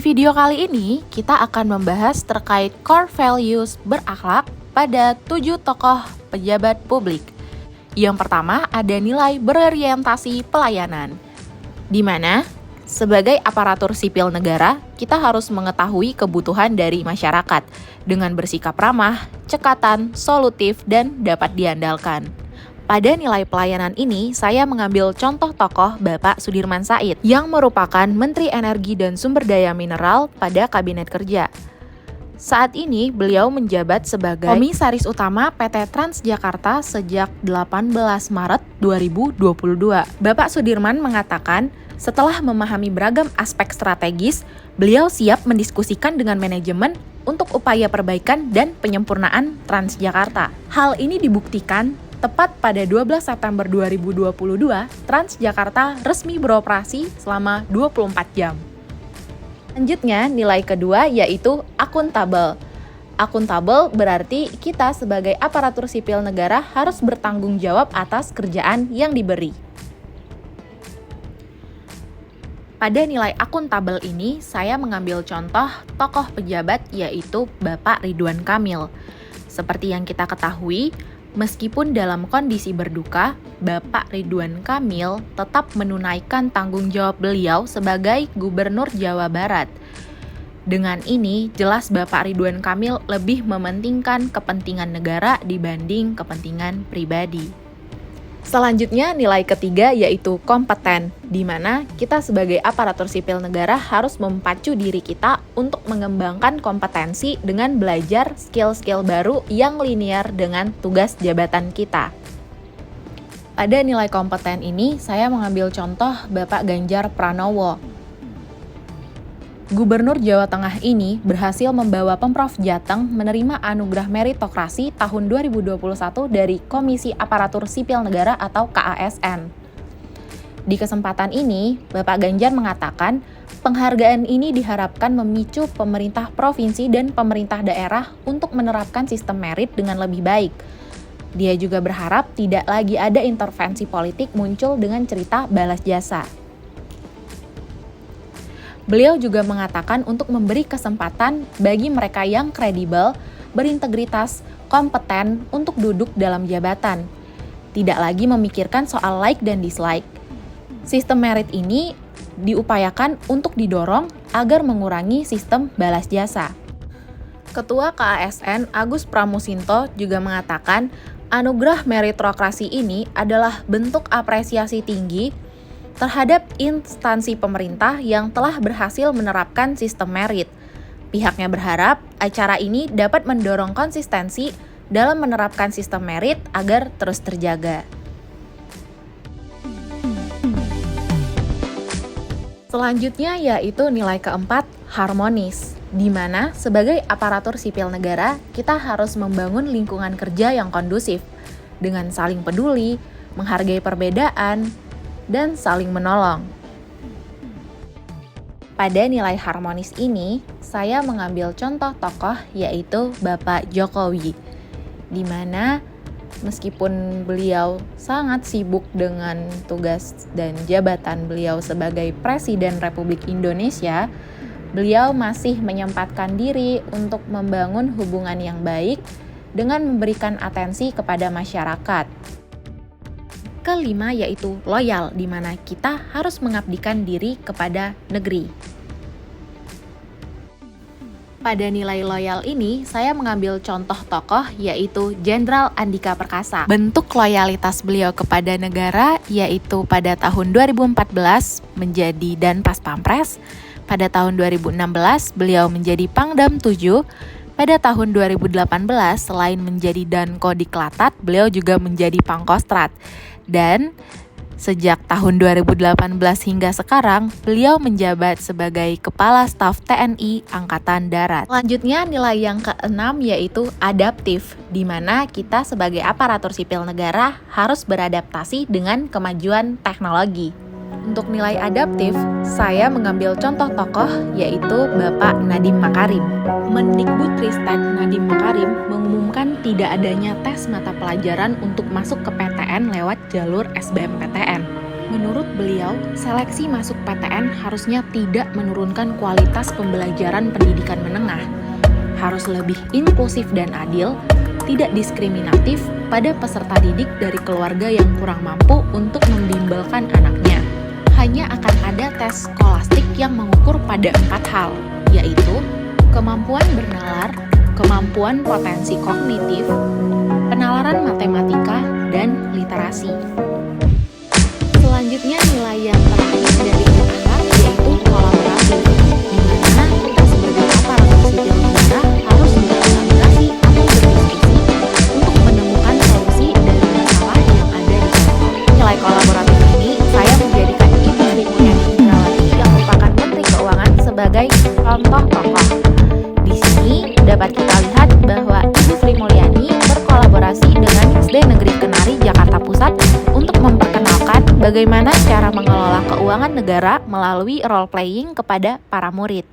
Di video kali ini, kita akan membahas terkait core values berakhlak pada 7 tokoh pejabat publik. Yang pertama ada nilai berorientasi pelayanan, di mana sebagai aparatur sipil negara, kita harus mengetahui kebutuhan dari masyarakat dengan bersikap ramah, cekatan, solutif, dan dapat diandalkan. Pada nilai pelayanan ini, saya mengambil contoh tokoh Bapak Sudirman Said yang merupakan Menteri Energi dan Sumber Daya Mineral pada Kabinet Kerja. Saat ini, beliau menjabat sebagai Komisaris Utama PT Transjakarta sejak 18 Maret 2022. Bapak Sudirman mengatakan, setelah memahami beragam aspek strategis, beliau siap mendiskusikan dengan manajemen untuk upaya perbaikan dan penyempurnaan Transjakarta. Hal ini dibuktikan tepat pada 12 September 2022, Transjakarta resmi beroperasi selama 24 jam. Selanjutnya, nilai kedua yaitu akuntabel. Akuntabel berarti kita sebagai aparatur sipil negara harus bertanggung jawab atas kerjaan yang diberi. Pada nilai akuntabel ini, saya mengambil contoh tokoh pejabat yaitu Bapak Ridwan Kamil. Seperti yang kita ketahui, meskipun dalam kondisi berduka, Bapak Ridwan Kamil tetap menunaikan tanggung jawab beliau sebagai Gubernur Jawa Barat. Dengan ini, jelas Bapak Ridwan Kamil lebih mementingkan kepentingan negara dibanding kepentingan pribadi. Selanjutnya, nilai ketiga yaitu kompeten, di mana kita sebagai aparatur sipil negara harus memacu diri kita untuk mengembangkan kompetensi dengan belajar skill-skill baru yang linear dengan tugas jabatan kita. Pada nilai kompeten ini, saya mengambil contoh Bapak Ganjar Pranowo. Gubernur Jawa Tengah ini berhasil membawa Pemprov Jateng menerima anugerah meritokrasi tahun 2021 dari Komisi Aparatur Sipil Negara atau KASN. Di kesempatan ini, Bapak Ganjar mengatakan, penghargaan ini diharapkan memicu pemerintah provinsi dan pemerintah daerah untuk menerapkan sistem merit dengan lebih baik. Dia juga berharap tidak lagi ada intervensi politik muncul dengan cerita balas jasa. Beliau juga mengatakan untuk memberi kesempatan bagi mereka yang kredibel, berintegritas, kompeten untuk duduk dalam jabatan. Tidak lagi memikirkan soal like dan dislike. Sistem merit ini diupayakan untuk didorong agar mengurangi sistem balas jasa. Ketua KASN Agus Pramusinto juga mengatakan, anugerah meritokrasi ini adalah bentuk apresiasi tinggi terhadap instansi pemerintah yang telah berhasil menerapkan sistem merit. Pihaknya berharap acara ini dapat mendorong konsistensi dalam menerapkan sistem merit agar terus terjaga. Selanjutnya yaitu nilai keempat, harmonis, di mana sebagai aparatur sipil negara, kita harus membangun lingkungan kerja yang kondusif, dengan saling peduli, menghargai perbedaan, dan saling menolong. Pada nilai harmonis ini, saya mengambil contoh tokoh yaitu Bapak Jokowi, di mana meskipun beliau sangat sibuk dengan tugas dan jabatan beliau sebagai Presiden Republik Indonesia, beliau masih menyempatkan diri untuk membangun hubungan yang baik dengan memberikan atensi kepada masyarakat. Kelima yaitu loyal, di mana kita harus mengabdikan diri kepada negeri. Pada nilai loyal ini, saya mengambil contoh tokoh yaitu Jenderal Andika Perkasa. Bentuk loyalitas beliau kepada negara yaitu pada tahun 2014 menjadi Danpas Pampres, pada tahun 2016 beliau menjadi Pangdam 7, pada tahun 2018 selain menjadi Danko Diklatat, beliau juga menjadi Pangkostrat. Dan sejak tahun 2018 hingga sekarang, beliau menjabat sebagai Kepala Staf TNI Angkatan Darat. Selanjutnya, nilai yang keenam yaitu adaptif, di mana kita sebagai aparatur sipil negara harus beradaptasi dengan kemajuan teknologi. Untuk nilai adaptif, saya mengambil contoh tokoh yaitu Bapak Nadiem Makarim. Mendikbudristek Nadiem Makarim mengumumkan tidak adanya tes mata pelajaran untuk masuk ke PTN lewat jalur SBMPTN. Menurut beliau, seleksi masuk PTN harusnya tidak menurunkan kualitas pembelajaran pendidikan menengah. Harus lebih inklusif dan adil, tidak diskriminatif pada peserta didik dari keluarga yang kurang mampu untuk membimbelkan anaknya. Hanya akan ada tes skolastik yang mengukur pada 4 hal, yaitu kemampuan bernalar, kemampuan potensi kognitif, penalaran matematika, dan literasi. Selanjutnya nilai yang terakhir dari akhlak yaitu kolaboratif, di mana kita sebagai aparatur sipil negara harus berkolaborasi atau berdiskusi untuk menemukan solusi dari masalah yang ada di kantor. Nilai kolaboratif ini saya menjadikan Ibu Sri Mulyani Indrawati yang merupakan Menteri Keuangan sebagai contoh tokoh. Di sini dapat kita lihat bahwa Ibu Sri Mulyani berkolaborasi dengan SD Negeri Kenari Jakarta Pusat untuk memperkenalkan bagaimana cara mengelola keuangan negara melalui role playing kepada para murid.